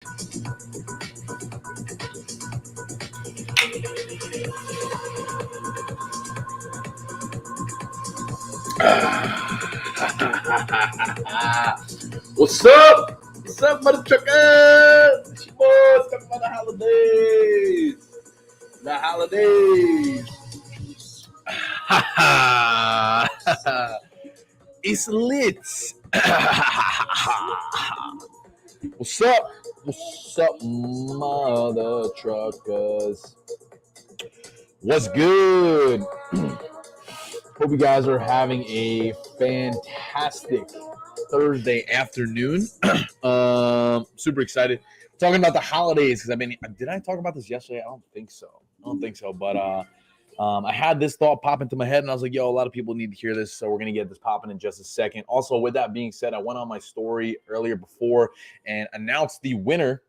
What's up? What's up, mother truckers? It's your boys talking about the holidays. The holidays. It's lit. What's up? What's up, mother truckers? What's good? Hope you guys are having a fantastic Thursday afternoon. Super excited. Talking about the holidays because did I talk about this yesterday? I don't think so. But I had this thought pop into my head and I was like, yo, a lot of people need to hear this. So we're going to get this popping in just a second. Also, with that being said, I went on my story earlier before and announced the winner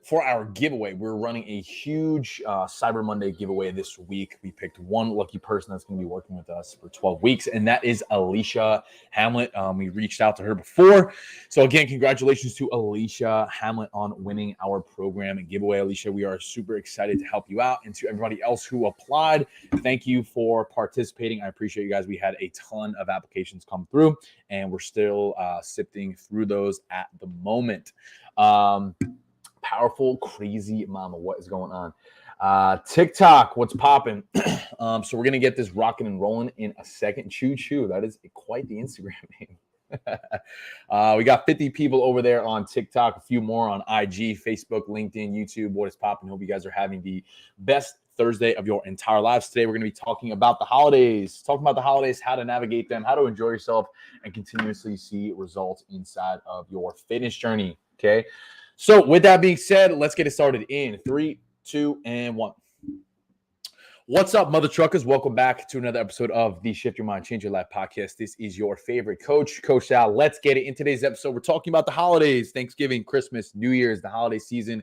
for our giveaway. We're running a huge Cyber Monday giveaway this week. We picked one lucky person that's going to be working with us for 12 weeks, and that is Alicia Hamlet. We reached out to her before. So again, congratulations to Alicia Hamlet on winning our program and giveaway. Alicia, we are super excited to help you out. And to everybody else who applied, thank you for participating. I appreciate you guys. We had a ton of applications come through, and we're still sifting through those at the moment. Powerful, crazy mama. What is going on? TikTok, what's popping? So we're going to get this rocking and rolling in a second. Choo choo. That is quite the Instagram name. We got 50 people over there on TikTok, a few more on IG, Facebook, LinkedIn, YouTube. What is popping? Hope you guys are having the best Thursday of your entire lives. Today, we're going to be talking about the holidays, how to navigate them, how to enjoy yourself, and continuously see results inside of your fitness journey. Okay. So with that being said, let's get it started in 3, 2, and 1. What's up, mother truckers? Welcome back to another episode of the Shift Your Mind, Change Your Life podcast. This is your favorite coach, Coach Sal. Let's get it. In today's episode, we're talking about the holidays, Thanksgiving, Christmas, New Year's. The holiday season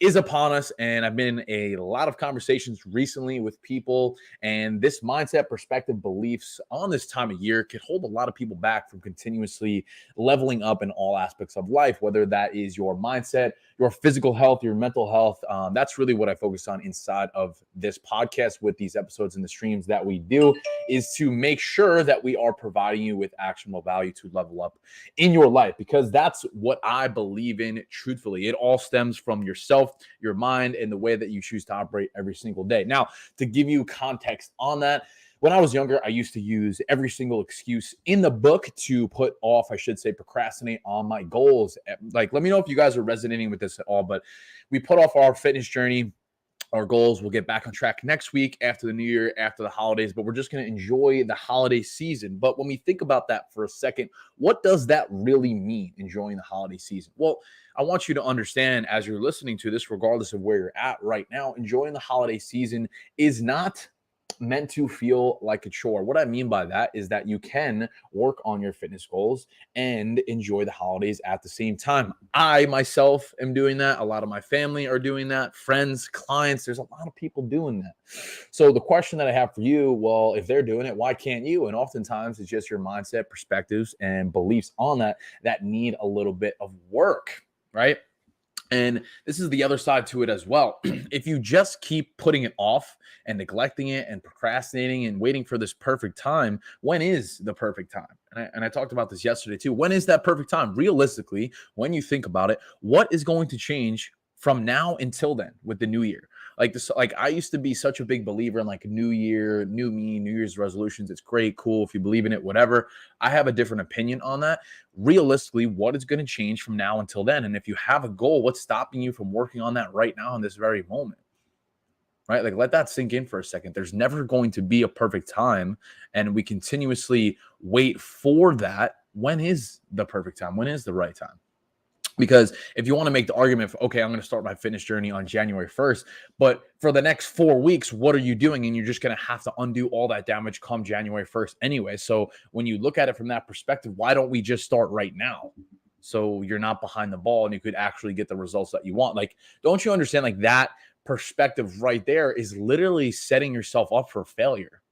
is upon us, and I've been in a lot of conversations recently with people, and this mindset, perspective, beliefs on this time of year could hold a lot of people back from continuously leveling up in all aspects of life, whether that is your mindset, your physical health, your mental health. That's really what I focus on inside of this podcast with these episodes and the streams that we do, is to make sure that we are providing you with actionable value to level up in your life, because that's what I believe in truthfully. It all stems from yourself, your mind, and the way that you choose to operate every single day. Now, to give you context on that, when I was younger, I used to use every single excuse in the book to put off, procrastinate on my goals. Like, let me know if you guys are resonating with this at all, but we put off our fitness journey, our goals. We'll get back on track next week after the new year, after the holidays, but we're just going to enjoy the holiday season. But when we think about that for a second, what does that really mean, enjoying the holiday season? Well, I want you to understand, as you're listening to this, regardless of where you're at right now, enjoying the holiday season is not meant to feel like a chore. What I mean by that is that you can work on your fitness goals and enjoy the holidays at the same time. I myself am doing that. A lot of my family are doing that. Friends, clients, there's a lot of people doing that. So the question that I have for you, well, if they're doing it, why can't you? And oftentimes it's just your mindset, perspectives, and beliefs on that need a little bit of work, right? And this is the other side to it as well. If you just keep putting it off and neglecting it and procrastinating and waiting for this perfect time, when is the perfect time? And I talked about this yesterday too. When is that perfect time? Realistically, when you think about it, what is going to change from now until then with the new year? Like I used to be such a big believer in like new year, new me, New Year's resolutions. It's great, cool. If you believe in it, whatever. I have a different opinion on that. Realistically, what is going to change from now until then? And if you have a goal, what's stopping you from working on that right now in this very moment? Right? Like, let that sink in for a second. There's never going to be a perfect time, and we continuously wait for that. When is the perfect time? When is the right time? Because if you want to make the argument for, okay, I'm going to start my fitness journey on January 1st, but for the next 4 weeks, what are you doing? And you're just going to have to undo all that damage come January 1st anyway. So when you look at it from that perspective, why don't we just start right now? So you're not behind the ball and you could actually get the results that you want. Like, don't you understand? Like, that perspective right there is literally setting yourself up for failure.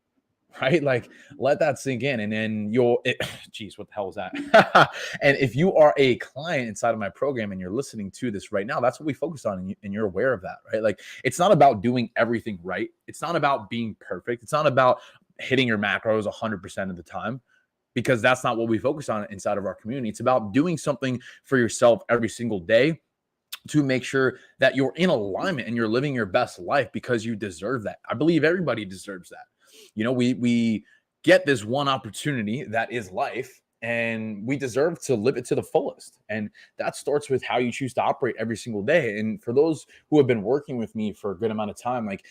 right? Like, let that sink in. And then geez, what the hell is that? And if you are a client inside of my program and you're listening to this right now, that's what we focus on. And you're aware of that, right? Like, it's not about doing everything right. It's not about being perfect. It's not about hitting your macros 100% of the time, because that's not what we focus on inside of our community. It's about doing something for yourself every single day to make sure that you're in alignment and you're living your best life, because you deserve that. I believe everybody deserves that. We get this one opportunity that is life, and we deserve to live it to the fullest. And that starts with how you choose to operate every single day. And for those who have been working with me for a good amount of time, like,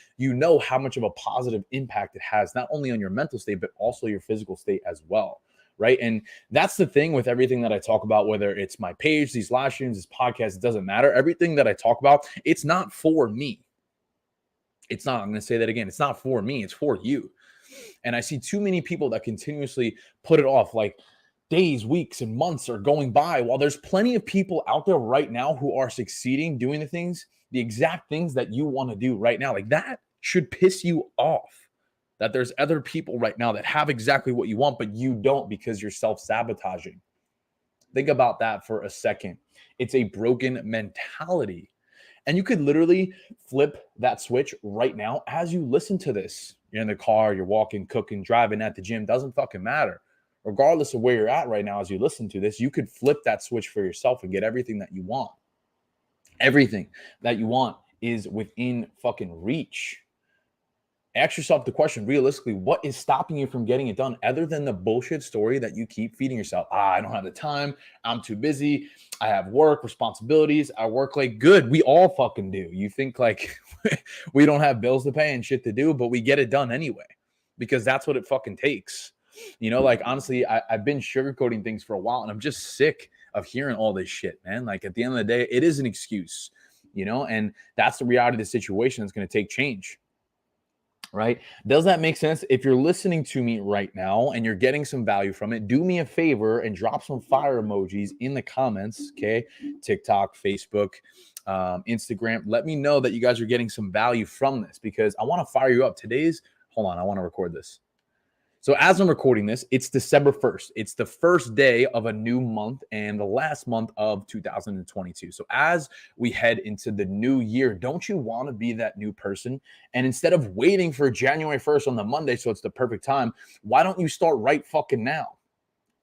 how much of a positive impact it has, not only on your mental state, but also your physical state as well. Right. And that's the thing with everything that I talk about, whether it's my page, these live streams, this podcast, it doesn't matter. Everything that I talk about, it's not for me. It's not. I'm going to say that again. It's not for me. It's for you. And I see too many people that continuously put it off, like days, weeks, and months are going by, while there's plenty of people out there right now who are succeeding, doing the exact things that you want to do right now. Like, that should piss you off. That there's other people right now that have exactly what you want, but you don't, because you're self-sabotaging. Think about that for a second. It's a broken mentality. And you could literally flip that switch right now as you listen to this. You're in the car, you're walking, cooking, driving, at the gym, doesn't fucking matter. Regardless of where you're at right now as you listen to this, you could flip that switch for yourself and get everything that you want. Everything that you want is within fucking reach. Ask yourself the question, realistically, what is stopping you from getting it done, other than the bullshit story that you keep feeding yourself? I don't have the time. I'm too busy. I have work, responsibilities. I work like good. We all fucking do. You think like we don't have bills to pay and shit to do, but we get it done anyway, because that's what it fucking takes. Like, honestly, I've been sugarcoating things for a while, and I'm just sick of hearing all this shit, man. Like, at the end of the day, it is an excuse, and that's the reality of the situation. It's going to take change. Right? Does that make sense? If you're listening to me right now and you're getting some value from it, do me a favor and drop some fire emojis in the comments. Okay. TikTok, Facebook, Instagram. Let me know that you guys are getting some value from this, because I want to fire you up. Hold on. I want to record this. So as I'm recording this, it's December 1st. It's the first day of a new month and the last month of 2022. So as we head into the new year, don't you want to be that new person? And instead of waiting for January 1st on the Monday, so it's the perfect time, why don't you start right fucking now?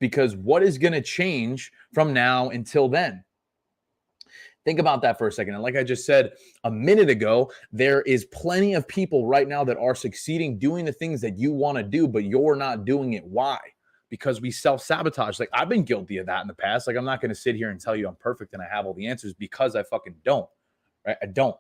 Because what is going to change from now until then? Think about that for a second. And like I just said a minute ago, there is plenty of people right now that are succeeding, doing the things that you want to do, but you're not doing it. Why? Because we self-sabotage. Like, I've been guilty of that in the past. Like, I'm not going to sit here and tell you I'm perfect and I have all the answers, because I fucking don't. Right? I don't.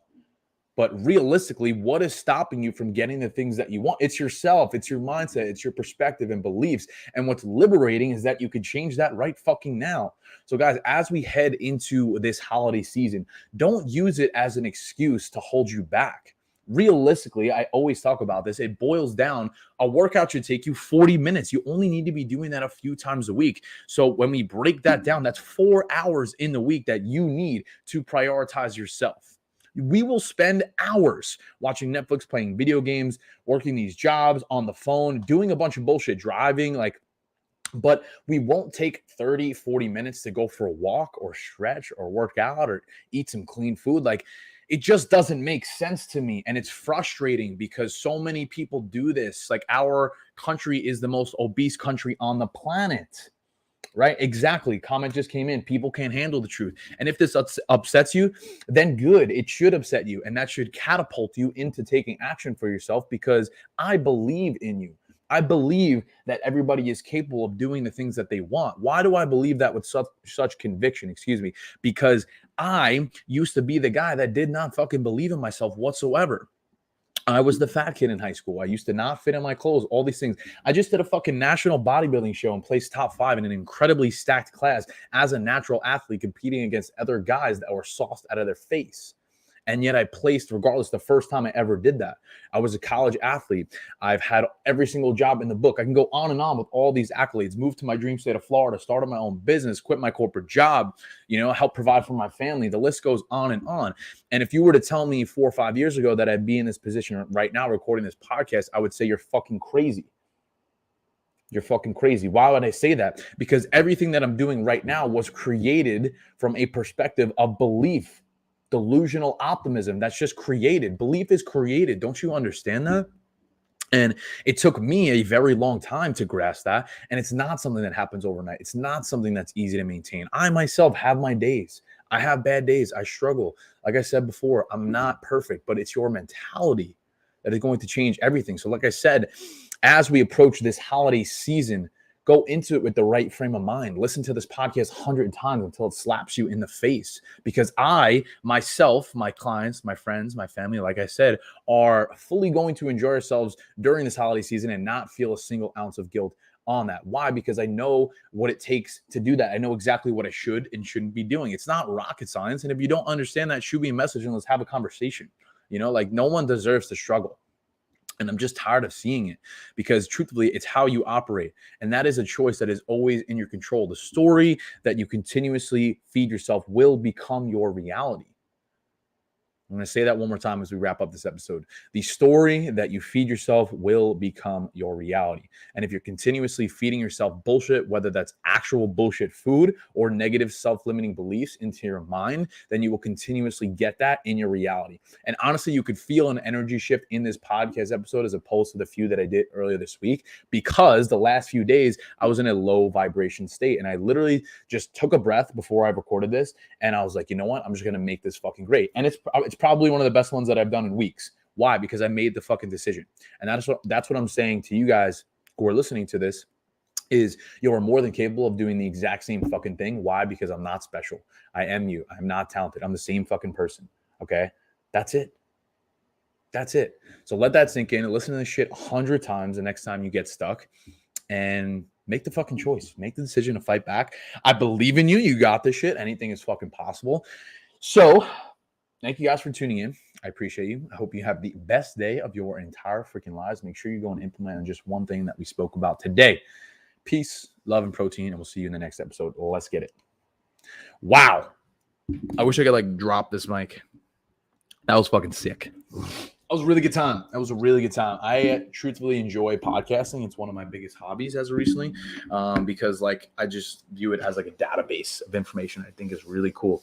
But realistically, what is stopping you from getting the things that you want? It's yourself. It's your mindset. It's your perspective and beliefs. And what's liberating is that you could change that right fucking now. So guys, as we head into this holiday season, don't use it as an excuse to hold you back. Realistically, I always talk about this. It boils down. A workout should take you 40 minutes. You only need to be doing that a few times a week. So when we break that down, that's 4 hours in the week that you need to prioritize yourself. We will spend hours watching Netflix, playing video games, working these jobs, on the phone, doing a bunch of bullshit, driving, but we won't take 30, 40 minutes to go for a walk or stretch or work out or eat some clean food. Like, it just doesn't make sense to me. And it's frustrating because so many people do this. Like, our country is the most obese country on the planet. Right? Exactly. Comment just came in. People can't handle the truth. And if this upsets you, then good. It should upset you. And that should catapult you into taking action for yourself, because I believe in you. I believe that everybody is capable of doing the things that they want. Why do I believe that with such conviction? Excuse me. Because I used to be the guy that did not fucking believe in myself whatsoever. I was the fat kid in high school. I used to not fit in my clothes, all these things. I just did a fucking national bodybuilding show and placed top 5 in an incredibly stacked class as a natural athlete, competing against other guys that were sauced out of their face. And yet I placed, regardless, the first time I ever did that. I was a college athlete. I've had every single job in the book. I can go on and on with all these accolades. Moved to my dream state of Florida, started my own business, quit my corporate job, help provide for my family. The list goes on and on. And if you were to tell me 4 or 5 years ago that I'd be in this position right now recording this podcast, I would say you're fucking crazy. You're fucking crazy. Why would I say that? Because everything that I'm doing right now was created from a perspective of belief, delusional optimism. That's just created. Belief is created. Don't you understand that? And it took me a very long time to grasp that. And it's not something that happens overnight. It's not something that's easy to maintain. I myself have my days. I have bad days. I struggle. Like I said before, I'm not perfect, but it's your mentality that is going to change everything. So, like I said, as we approach this holiday season, go into it with the right frame of mind. Listen to this podcast 100 times until it slaps you in the face. Because I, myself, my clients, my friends, my family, like I said, are fully going to enjoy ourselves during this holiday season and not feel a single ounce of guilt on that. Why? Because I know what it takes to do that. I know exactly what I should and shouldn't be doing. It's not rocket science. And if you don't understand that, shoot me a message and let's have a conversation. Like no one deserves to struggle. And I'm just tired of seeing it because truthfully, it's how you operate. And that is a choice that is always in your control. The story that you continuously feed yourself will become your reality. I'm going to say that one more time as we wrap up this episode. The story that you feed yourself will become your reality. And if you're continuously feeding yourself bullshit, whether that's actual bullshit food or negative self-limiting beliefs into your mind, then you will continuously get that in your reality. And honestly, you could feel an energy shift in this podcast episode as opposed to the few that I did earlier this week, because the last few days I was in a low vibration state. And I literally just took a breath before I recorded this. And I was like, you know what? I'm just going to make this fucking great. And it's probably one of the best ones that I've done in weeks. Why? Because I made the fucking decision. And that's what I'm saying to you guys who are listening to this is you're more than capable of doing the exact same fucking thing. Why? Because I'm not special. I am you. I'm not talented. I'm the same fucking person. Okay? That's it. That's it. So let that sink in and listen to this shit 100 times the next time you get stuck and make the fucking choice. Make the decision to fight back. I believe in you. You got this shit. Anything is fucking possible. So thank you guys for tuning in. I appreciate you. I hope you have the best day of your entire freaking lives. Make sure you go and implement on just one thing that we spoke about today. Peace, love, and protein, and we'll see you in the next episode. Let's get it. Wow. I wish I could drop this mic. That was fucking sick. That was a really good time. I truthfully enjoy podcasting. It's one of my biggest hobbies as of recently, because I just view it as a database of information. I think is really cool.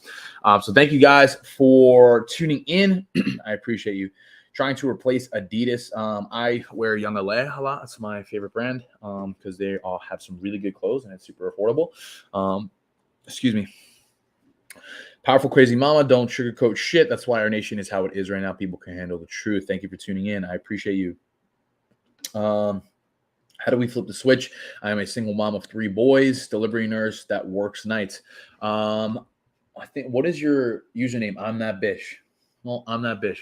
So thank you guys for tuning in. I appreciate you. Trying to replace Adidas. I wear Young LA a lot. It's my favorite brand because they all have some really good clothes and it's super affordable. Excuse me. Powerful, crazy mama, don't sugarcoat shit. That's why our nation is how it is right now. People can handle the truth. Thank you for tuning in. I appreciate you. How do we flip the switch? I am a single mom of 3 boys, delivery nurse that works nights. I think, what is your username? I'm that bitch. Well, I'm that bitch.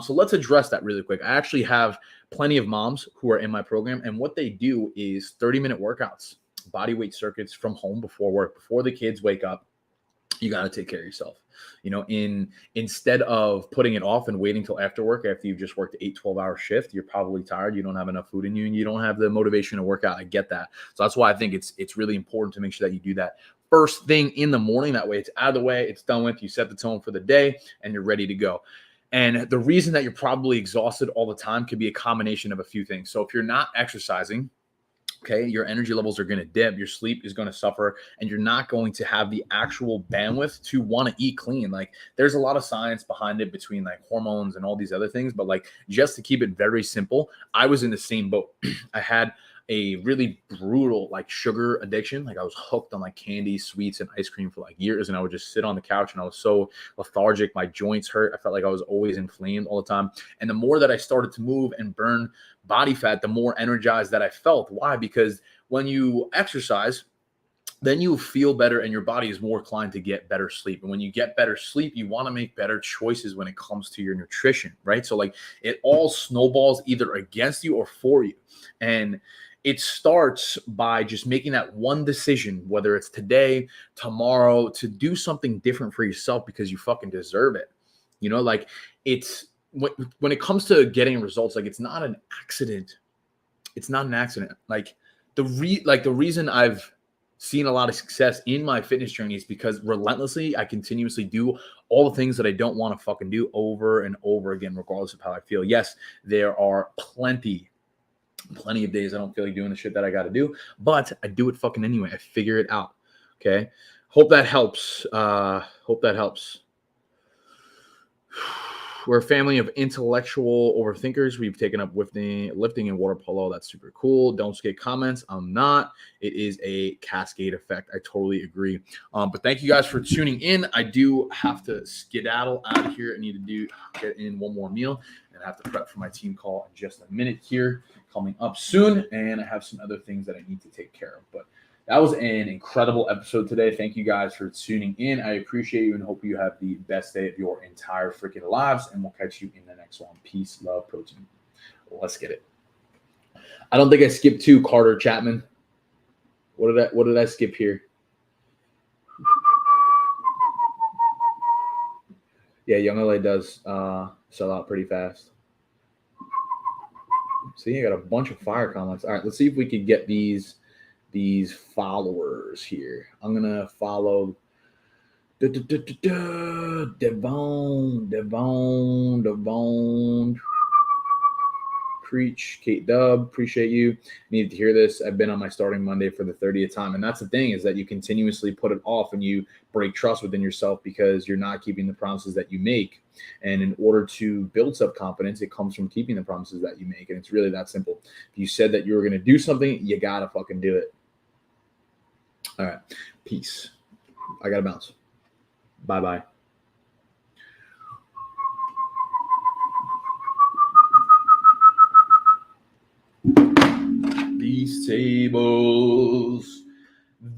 So let's address that really quick. I actually have plenty of moms who are in my program, and what they do is 30-minute workouts, body weight circuits from home before work, before the kids wake up. You got to take care of yourself, instead of putting it off and waiting till after work, after you've just worked 8-12-hour shift, you're probably tired. You don't have enough food in you and you don't have the motivation to work out. I get that. So that's why I think it's really important to make sure that you do that first thing in the morning. That way it's out of the way, it's done with, you set the tone for the day and you're ready to go. And the reason that you're probably exhausted all the time could be a combination of a few things. So if you're not exercising, okay, your energy levels are going to dip, your sleep is going to suffer, and you're not going to have the actual bandwidth to want to eat clean. There's a lot of science behind it between hormones and all these other things, but just to keep it very simple, I was in the same boat. I had a really brutal sugar addiction. I was hooked on candy, sweets, and ice cream for years, and I would just sit on the couch and I was so lethargic. My joints hurt. I felt like I was always inflamed all the time. And the more that I started to move and burn body fat, the more energized that I felt. Why? Because when you exercise, then you feel better and your body is more inclined to get better sleep. And when you get better sleep, you want to make better choices when it comes to your nutrition, right? So it all snowballs either against you or for you. And it starts by just making that one decision, whether it's today, tomorrow, to do something different for yourself because you fucking deserve it. It's when it comes to getting results, it's not an accident. It's not an accident. The reason I've seen a lot of success in my fitness journey is because relentlessly I continuously do all the things that I don't want to fucking do over and over again, regardless of how I feel. Yes, there are plenty Plenty of days I don't feel like doing the shit that I got to do, but I do it fucking anyway. I figure it out. Okay. Hope that helps. Hope that helps. We're a family of intellectual overthinkers. We've taken up lifting and water polo. That's super cool. Don't skip comments. I'm not. It is a cascade effect. I totally agree. But thank you guys for tuning in. I do have to skedaddle out of here. I need to get in one more meal, and I have to prep for my team call in just a minute here, coming up soon. And I have some other things that I need to take care of. But that was an incredible episode today. Thank you guys for tuning in. I appreciate you and hope you have the best day of your entire freaking lives. And we'll catch you in the next one. Peace, love, protein. Let's get it. I don't think I skipped to Carter Chapman. What did I skip here? Yeah, Young LA does sell out pretty fast. See, I got a bunch of fire comments. All right, let's see if we could get these followers here. I'm gonna follow Devon, Creech, Kate Dub. Appreciate you. Needed to hear this. I've been on my starting Monday for the 30th time, and that's the thing, is that you continuously put it off and you break trust within yourself because you're not keeping the promises that you make. And in order to build self-confidence, it comes from keeping the promises that you make, and it's really that simple. If you said that you were going to do something, you gotta fucking do it. All right. Peace. I got to bounce. Bye-bye. Peace table.